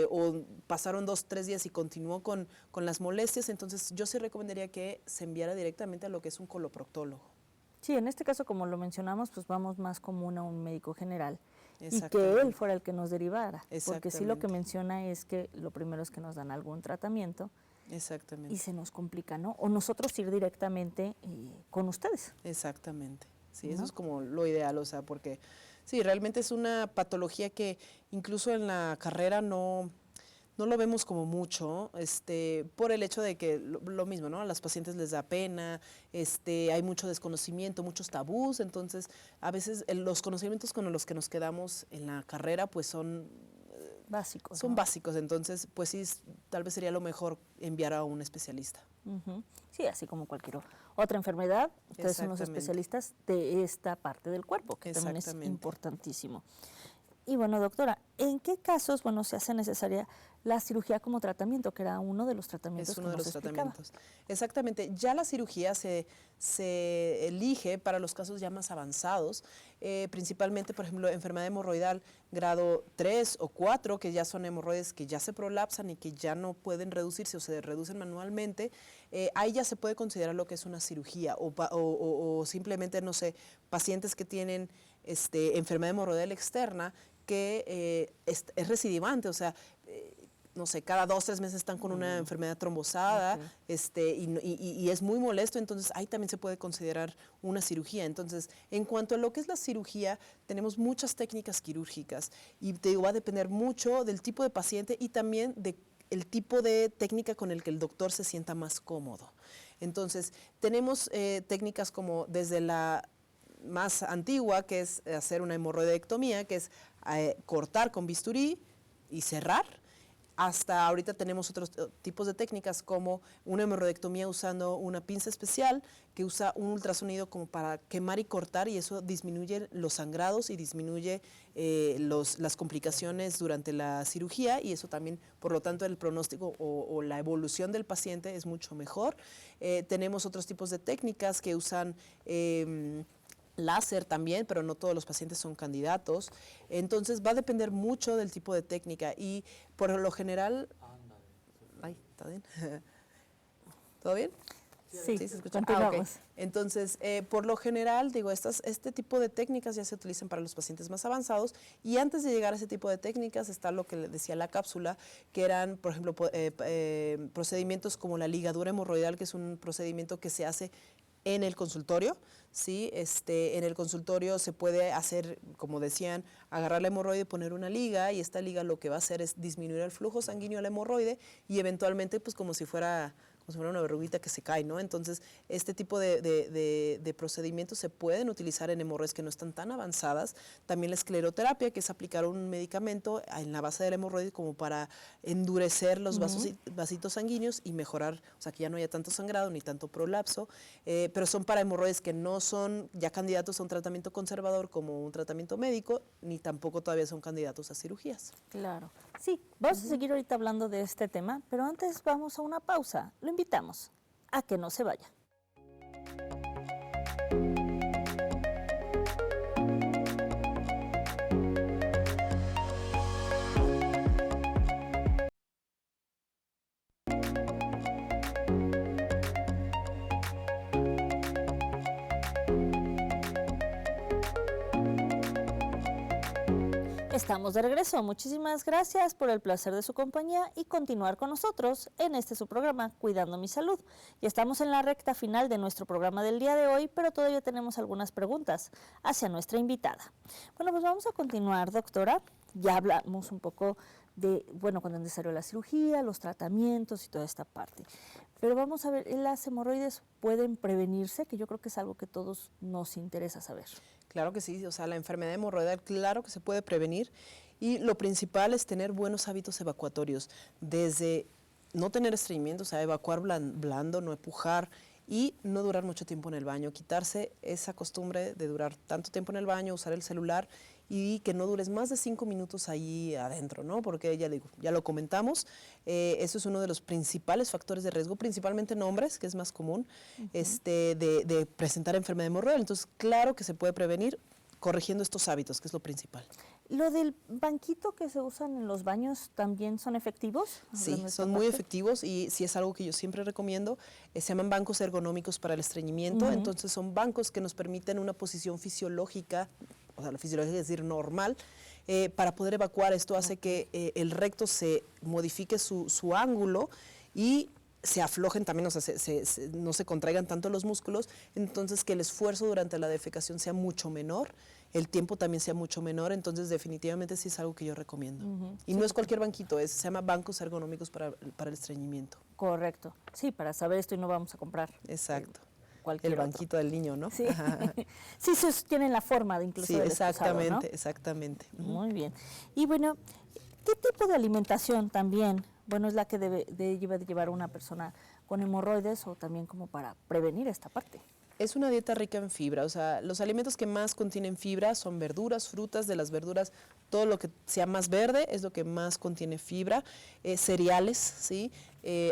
o pasaron 2-3 días y continuó con las molestias, entonces yo sí recomendaría que se enviara directamente a lo que es un coloproctólogo. Sí, en este caso, como lo mencionamos, pues vamos más común a un médico general y que él fuera el que nos derivara, porque sí lo que menciona es que lo primero es que nos dan algún tratamiento. Exactamente. Y se nos complica, ¿no? O nosotros ir directamente con ustedes. Exactamente. Sí, ¿no? Eso es como lo ideal, o sea, porque sí, realmente es una patología que incluso en la carrera no lo vemos como mucho, por el hecho de que lo mismo, ¿no? A los pacientes les da pena, hay mucho desconocimiento, muchos tabús, entonces a veces los conocimientos con los que nos quedamos en la carrera pues son básicos. Son básicos, entonces pues sí, tal vez sería lo mejor enviar a un especialista. Sí, así como cualquier otra enfermedad, ustedes son los especialistas de esta parte del cuerpo, que también es importantísimo. Y bueno, doctora, ¿en qué casos, se hace necesaria la cirugía como tratamiento, que era uno de los tratamientos que nos explicaba? Es uno de los tratamientos. Exactamente. Ya la cirugía se elige para los casos ya más avanzados, principalmente, por ejemplo, enfermedad hemorroidal grado 3 o 4, que ya son hemorroides que ya se prolapsan y que ya no pueden reducirse o se reducen manualmente. Ahí ya se puede considerar lo que es una cirugía o simplemente, no sé, pacientes que tienen enfermedad hemorroidal externa que es recidivante, o sea, no sé, cada 2-3 meses están con una enfermedad trombosada, y es muy molesto, entonces ahí también se puede considerar una cirugía. Entonces, en cuanto a lo que es la cirugía, tenemos muchas técnicas quirúrgicas y te digo, va a depender mucho del tipo de paciente y también del tipo de técnica con el que el doctor se sienta más cómodo. Entonces, tenemos técnicas como desde la más antigua, que es hacer una hemorroidectomía, que es cortar con bisturí y cerrar, hasta ahorita tenemos otros tipos de técnicas como una hemorroidectomía usando una pinza especial que usa un ultrasonido como para quemar y cortar, y eso disminuye los sangrados y disminuye las complicaciones durante la cirugía, y eso también, por lo tanto, el pronóstico o la evolución del paciente es mucho mejor. Tenemos otros tipos de técnicas que usan láser también, pero no todos los pacientes son candidatos. Entonces va a depender mucho del tipo de técnica y por lo general... Ay, ¿está bien? ¿Todo bien? Sí, se escucha. Okay. Entonces, por lo general, digo, este tipo de técnicas ya se utilizan para los pacientes más avanzados, y antes de llegar a ese tipo de técnicas está lo que le decía la cápsula, que eran, por ejemplo, procedimientos como la ligadura hemorroidal, que es un procedimiento que se hace en el consultorio, ¿sí? En el consultorio se puede hacer, como decían, agarrar la hemorroide y poner una liga, y esta liga lo que va a hacer es disminuir el flujo sanguíneo a la hemorroide y eventualmente, pues como si fuera una verruguita que se cae, ¿no? Entonces, este tipo de procedimientos se pueden utilizar en hemorroides que no están tan avanzadas. También la escleroterapia, que es aplicar un medicamento en la base del hemorroide como para endurecer los vasitos sanguíneos y mejorar, o sea, que ya no haya tanto sangrado ni tanto prolapso, pero son para hemorroides que no son ya candidatos a un tratamiento conservador como un tratamiento médico, ni tampoco todavía son candidatos a cirugías. Claro. Sí, vamos a seguir ahorita hablando de este tema, pero antes vamos a una pausa. Lo invitamos a que no se vaya. Estamos de regreso. Muchísimas gracias por el placer de su compañía y continuar con nosotros en su programa Cuidando mi Salud. Y estamos en la recta final de nuestro programa del día de hoy, pero todavía tenemos algunas preguntas hacia nuestra invitada. Bueno, pues vamos a continuar, doctora. Ya hablamos un poco bueno, cuando es necesario la cirugía, los tratamientos y toda esta parte. Pero vamos a ver, ¿las hemorroides pueden prevenirse? Que yo creo que es algo que todos nos interesa saber. Claro que sí, o sea, la enfermedad hemorroidal, claro que se puede prevenir, y lo principal es tener buenos hábitos evacuatorios, desde no tener estreñimiento, o sea, evacuar blando, no empujar, y no durar mucho tiempo en el baño, quitarse esa costumbre de durar tanto tiempo en el baño, usar el celular, y que no dures más de 5 minutos ahí adentro, ¿no? Porque ya lo comentamos, eso es uno de los principales factores de riesgo, principalmente en hombres, que es más común, de presentar enfermedad hemorroidal. Entonces, claro que se puede prevenir corrigiendo estos hábitos, que es lo principal. ¿Lo del banquito que se usan en los baños también son efectivos? Sí, son muy efectivos, y sí es algo que yo siempre recomiendo. Se llaman bancos ergonómicos para el estreñimiento. Entonces son bancos que nos permiten una posición fisiológica, o sea, la fisiología es decir, normal, para poder evacuar. Esto hace que el recto se modifique su ángulo y se aflojen también, o sea, no se contraigan tanto los músculos, entonces que el esfuerzo durante la defecación sea mucho menor, el tiempo también sea mucho menor, entonces definitivamente sí es algo que yo recomiendo. Y sí, no es cualquier banquito, se llama bancos ergonómicos para el estreñimiento. Correcto, sí, para saber esto y no vamos a comprar. Exacto. El banquito del niño, ¿no? Sí, sí, tienen la forma de incluso. Sí, exactamente, ¿no? Exactamente. Muy bien. Y bueno, ¿qué tipo de alimentación también, bueno, es la que debe llevar una persona con hemorroides, o también como para prevenir esta parte? Es una dieta rica en fibra, o sea, los alimentos que más contienen fibra son verduras, frutas. De las verduras, todo lo que sea más verde es lo que más contiene fibra, cereales, ¿sí?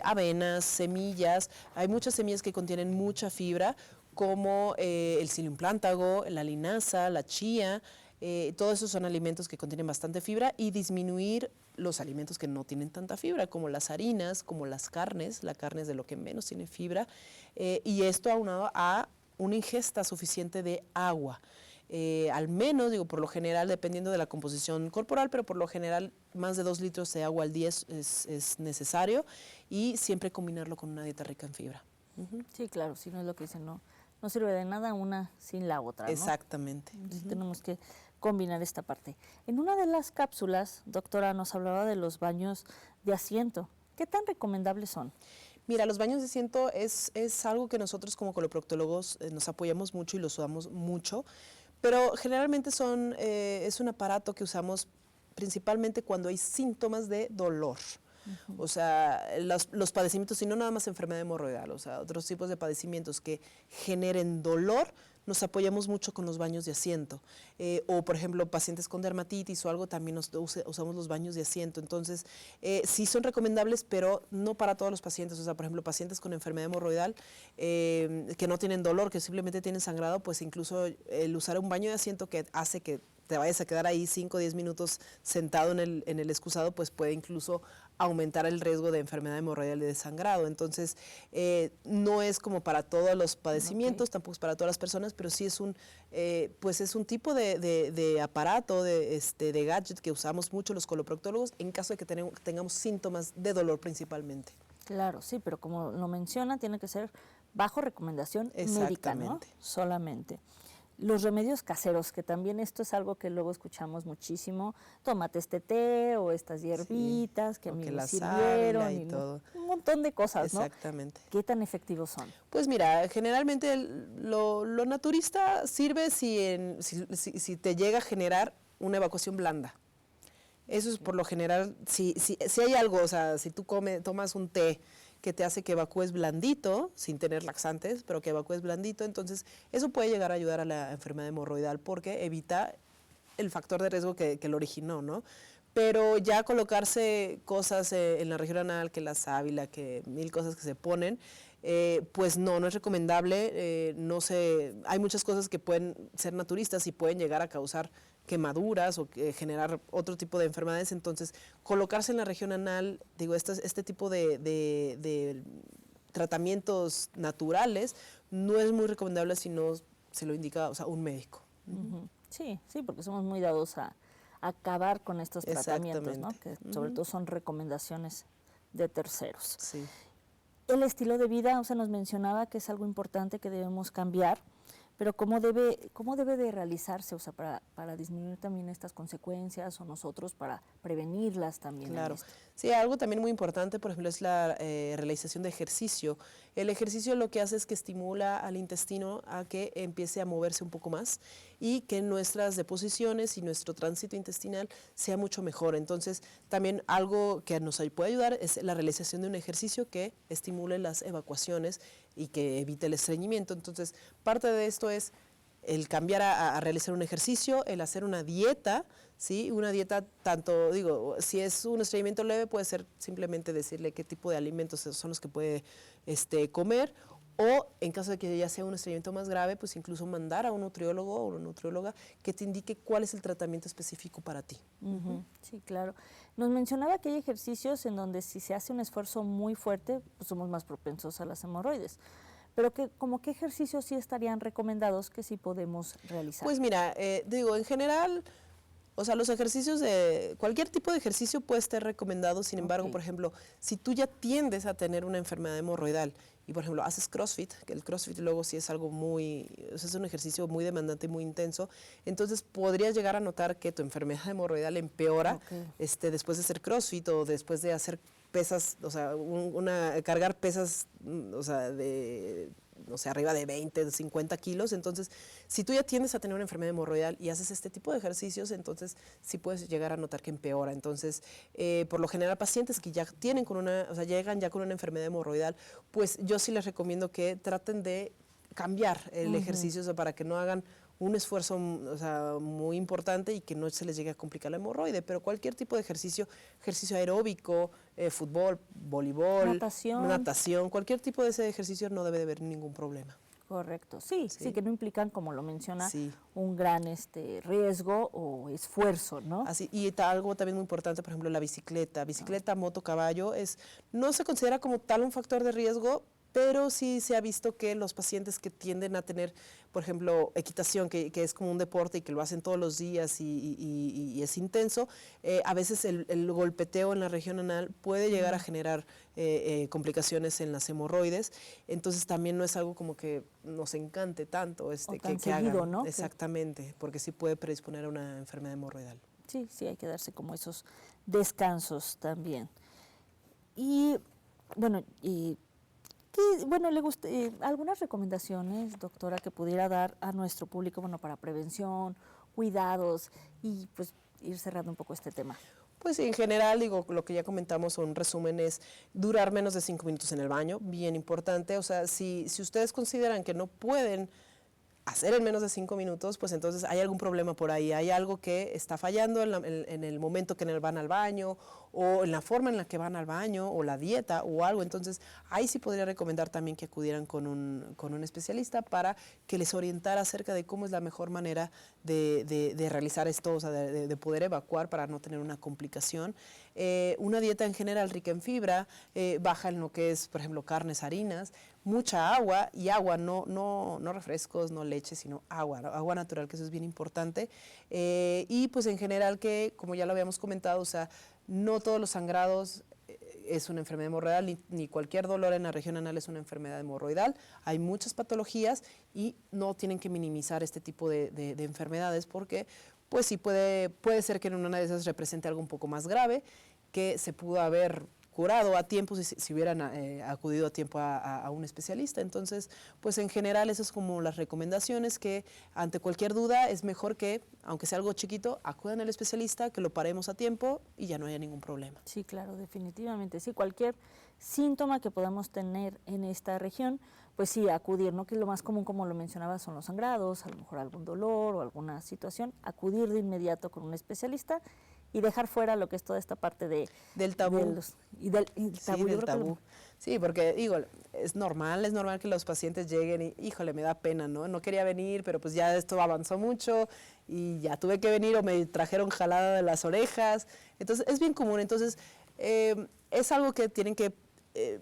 Avenas, semillas. Hay muchas semillas que contienen mucha fibra, como el psyllium plántago, la linaza, la chía. Todos esos son alimentos que contienen bastante fibra, y disminuir los alimentos que no tienen tanta fibra, como las harinas, como las carnes. La carne es de lo que menos tiene fibra, y esto aunado a una ingesta suficiente de agua. Al menos, por lo general, dependiendo de la composición corporal, pero por lo general más de 2 litros de agua al día es necesario, y siempre combinarlo con una dieta rica en fibra. Sí, claro, si no es lo que dicen, no sirve de nada una sin la otra, ¿no? Exactamente. Entonces tenemos que combinar esta parte. En una de las cápsulas, doctora, nos hablaba de los baños de asiento. ¿Qué tan recomendables son? Mira, los baños de asiento es algo que nosotros como coloproctólogos nos apoyamos mucho y los usamos mucho, pero generalmente es un aparato que usamos principalmente cuando hay síntomas de dolor. O sea, los padecimientos, y no nada más enfermedad hemorroidal, o sea, otros tipos de padecimientos que generen dolor, nos apoyamos mucho con los baños de asiento. O, por ejemplo, pacientes con dermatitis o algo, también usamos los baños de asiento. Entonces, sí son recomendables, pero no para todos los pacientes. O sea, por ejemplo, pacientes con enfermedad hemorroidal que no tienen dolor, que simplemente tienen sangrado, pues incluso el usar un baño de asiento que hace que te vayas a quedar ahí 5 o 10 minutos sentado en el excusado, pues puede incluso aumentar el riesgo de enfermedad hemorroidal y de sangrado. Entonces, no es como para todos los padecimientos, tampoco es para todas las personas, pero sí es un tipo de aparato, de gadget que usamos mucho los coloproctólogos en caso de que tengamos síntomas de dolor principalmente. Claro, sí, pero como lo menciona, tiene que ser bajo recomendación médica, ¿no? Solamente. Los remedios caseros, que también esto es algo que luego escuchamos muchísimo, tómate este té o estas hierbitas que a mí me sirvieron, y todo. Un montón de cosas, ¿no? Exactamente. ¿Qué tan efectivos son? Pues mira, generalmente lo naturista sirve si te llega a generar una evacuación blanda. Eso es por lo general, si hay algo, o sea, si tú tomas un té que te hace que evacúes blandito, sin tener laxantes, pero que evacúes blandito, entonces eso puede llegar a ayudar a la enfermedad hemorroidal porque evita el factor de riesgo que lo originó, ¿no? Pero ya colocarse cosas en la región anal, que la sábila, que 1000 cosas que se ponen, pues no es recomendable. Hay muchas cosas que pueden ser naturistas y pueden llegar a causar quemaduras o generar otro tipo de enfermedades. Entonces, colocarse en la región anal, este tipo de tratamientos naturales no es muy recomendable si no se lo indica, o sea, un médico. Sí, porque somos muy dados a acabar con estos tratamientos, ¿no? Que sobre todo son recomendaciones de terceros. Sí. El estilo de vida, o sea, nos mencionaba que es algo importante que debemos cambiar, pero ¿cómo debe de realizarse? O sea, para disminuir también estas consecuencias o nosotros para prevenirlas también. Claro. Sí, algo también muy importante, por ejemplo, es la realización de ejercicio. El ejercicio lo que hace es que estimula al intestino a que empiece a moverse un poco más y que nuestras deposiciones y nuestro tránsito intestinal sea mucho mejor. Entonces, también algo que nos puede ayudar es la realización de un ejercicio que estimule las evacuaciones y que evite el estreñimiento. Entonces, parte de esto es el cambiar a realizar un ejercicio, el hacer una dieta, ¿sí? Una dieta tanto, digo, si es un estreñimiento leve, puede ser simplemente decirle qué tipo de alimentos son los que puede comer, o en caso de que ya sea un estreñimiento más grave, pues incluso mandar a un nutriólogo o una nutrióloga que te indique cuál es el tratamiento específico para ti. Sí, claro. Nos mencionaba que hay ejercicios en donde si se hace un esfuerzo muy fuerte, pues somos más propensos a las hemorroides. Pero ¿como qué ejercicios sí estarían recomendados que sí podemos realizar? Pues mira, digo, en general, o sea, los ejercicios cualquier tipo de ejercicio puede estar recomendado. Sin embargo, por ejemplo, si tú ya tiendes a tener una enfermedad hemorroidal y, por ejemplo, haces CrossFit, que el CrossFit luego sí es algo es un ejercicio muy demandante y muy intenso, entonces podrías llegar a notar que tu enfermedad hemorroidal empeora después de hacer CrossFit o después de hacer pesas, o sea, cargar pesas, o sea, arriba de 20, de 50 kilos. Entonces, si tú ya tiendes a tener una enfermedad hemorroidal y haces este tipo de ejercicios, entonces sí puedes llegar a notar que empeora. Entonces, por lo general, pacientes que ya tienen llegan ya con una enfermedad hemorroidal, pues yo sí les recomiendo que traten de cambiar el ejercicio, o sea, para que no hagan un esfuerzo, o sea, muy importante y que no se les llegue a complicar la hemorroide. Pero cualquier tipo de ejercicio aeróbico, fútbol, voleibol, natación, cualquier tipo de ese ejercicio no debe de haber ningún problema. Correcto, sí, que no implican, como lo menciona, un gran riesgo o esfuerzo, ¿no? Así, y algo también muy importante, por ejemplo, la bicicleta, moto, caballo, no se considera como tal un factor de riesgo, pero sí se ha visto que los pacientes que tienden a tener, por ejemplo, equitación, que es como un deporte y que lo hacen todos los días y es intenso, a veces el golpeteo en la región anal puede llegar a generar complicaciones en las hemorroides. Entonces también no es algo como que nos encante tanto que hagan, ¿no? Exactamente, porque sí puede predisponer a una enfermedad hemorroidal. Sí, hay que darse como esos descansos también. Y bueno, le gusta algunas recomendaciones, doctora, que pudiera dar a nuestro público, para prevención, cuidados y pues ir cerrando un poco este tema. Pues en general, digo, lo que ya comentamos, un resumen es durar menos de 5 minutos en el baño, bien importante. O sea, si ustedes consideran que no pueden hacer en menos de 5 minutos, pues entonces hay algún problema por ahí, hay algo que está fallando en el momento que van al baño, o en la forma en la que van al baño, o la dieta, o algo. Entonces ahí sí podría recomendar también que acudieran con un especialista para que les orientara acerca de cómo es la mejor manera de realizar esto, o sea, de poder evacuar para no tener una complicación. Una dieta en general rica en fibra, baja en lo que es, por ejemplo, carnes, harinas, mucha agua, y agua, no refrescos, no leche, sino agua, ¿no? Agua natural, que eso es bien importante. Y pues en general que, como ya lo habíamos comentado, o sea, no todos los sangrados es una enfermedad hemorroidal, ni cualquier dolor en la región anal es una enfermedad hemorroidal. Hay muchas patologías y no tienen que minimizar este tipo de enfermedades, porque pues sí puede ser que en una de esas represente algo un poco más grave, que se pudo haber curado a tiempo si hubieran acudido a tiempo a un especialista. Entonces, pues en general esas son como las recomendaciones, que ante cualquier duda es mejor que, aunque sea algo chiquito, acudan al especialista, que lo paremos a tiempo y ya no haya ningún problema. Sí, claro, definitivamente. Sí, cualquier síntoma que podamos tener en esta región, pues sí, acudir, ¿no? Que lo más común, como lo mencionaba, son los sangrados, a lo mejor algún dolor o alguna situación, acudir de inmediato con un especialista y dejar fuera lo que es toda esta parte del tabú. Del tabú. Sí, porque digo, es normal que los pacientes lleguen y, híjole, me da pena, ¿no? No quería venir, pero pues ya esto avanzó mucho y ya tuve que venir, o me trajeron jalada de las orejas. Entonces, es bien común. Entonces, es algo que tienen que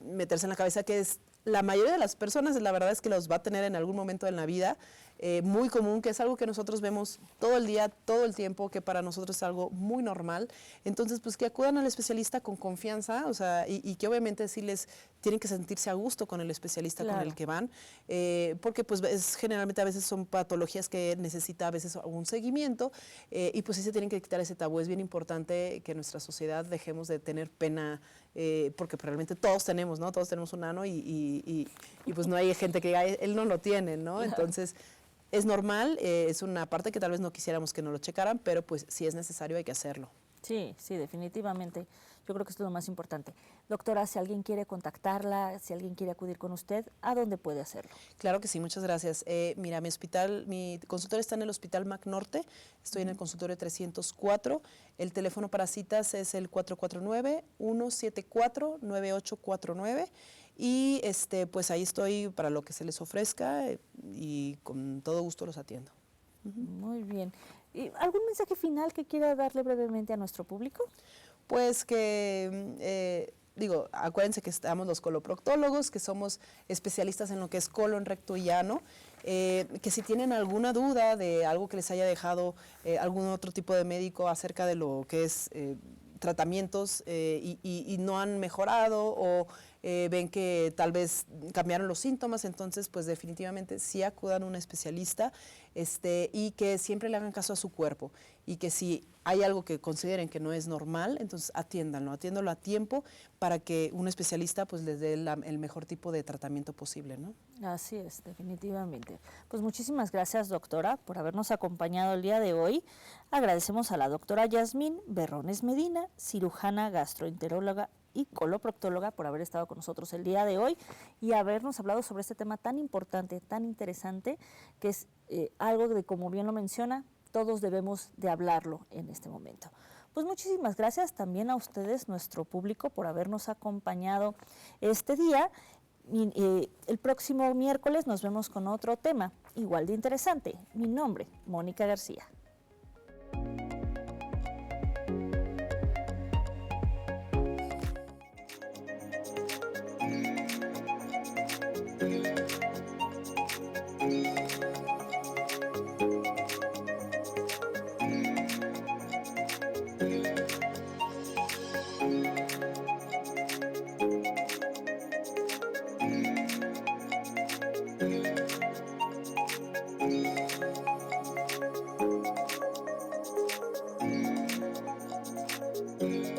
meterse en la cabeza, que es la mayoría de las personas, la verdad es que los va a tener en algún momento en la vida. muy común, que es algo que nosotros vemos todo el día, todo el tiempo, que para nosotros es algo muy normal. Entonces, pues que acudan al especialista con confianza, o sea, y que obviamente sí les tienen que sentirse a gusto con el especialista con el que van, porque pues generalmente a veces son patologías que necesita a veces algún seguimiento, y pues sí se tienen que quitar ese tabú. Es bien importante que en nuestra sociedad dejemos de tener pena, porque realmente todos tenemos, ¿no? Todos tenemos un ano y pues no hay gente que diga, él no lo tiene, ¿no? Entonces, es normal, es una parte que tal vez no quisiéramos que nos lo checaran, pero pues si es necesario hay que hacerlo. Sí, sí, definitivamente. Yo creo que esto es lo más importante. Doctora, si alguien quiere contactarla, si alguien quiere acudir con usted, ¿a dónde puede hacerlo? Claro que sí, muchas gracias. Mira, mi consultorio está en el Hospital Mac Norte, estoy en el consultorio 304. El teléfono para citas es el 449-174-9849. Y pues ahí estoy para lo que se les ofrezca y con todo gusto los atiendo. Muy bien. ¿Y algún mensaje final que quiera darle brevemente a nuestro público? Pues que, acuérdense que estamos los coloproctólogos, que somos especialistas en lo que es colon, recto y ano, que si tienen alguna duda de algo que les haya dejado algún otro tipo de médico acerca de lo que es tratamientos y no han mejorado o ven que tal vez cambiaron los síntomas, entonces pues definitivamente sí acudan a un especialista y que siempre le hagan caso a su cuerpo y que si hay algo que consideren que no es normal, entonces atiéndanlo a tiempo para que un especialista pues les dé el mejor tipo de tratamiento posible, ¿no? Así es, definitivamente. Pues muchísimas gracias, doctora, por habernos acompañado el día de hoy. Agradecemos a la doctora Yasmín Berrones Medina, cirujana gastroenteróloga y coloproctóloga, por haber estado con nosotros el día de hoy y habernos hablado sobre este tema tan importante, tan interesante, que es algo de, como bien lo menciona, todos debemos de hablarlo en este momento. Pues muchísimas gracias también a ustedes, nuestro público, por habernos acompañado este día. El próximo miércoles nos vemos con otro tema igual de interesante. Mi nombre, Mónica García. Thank you.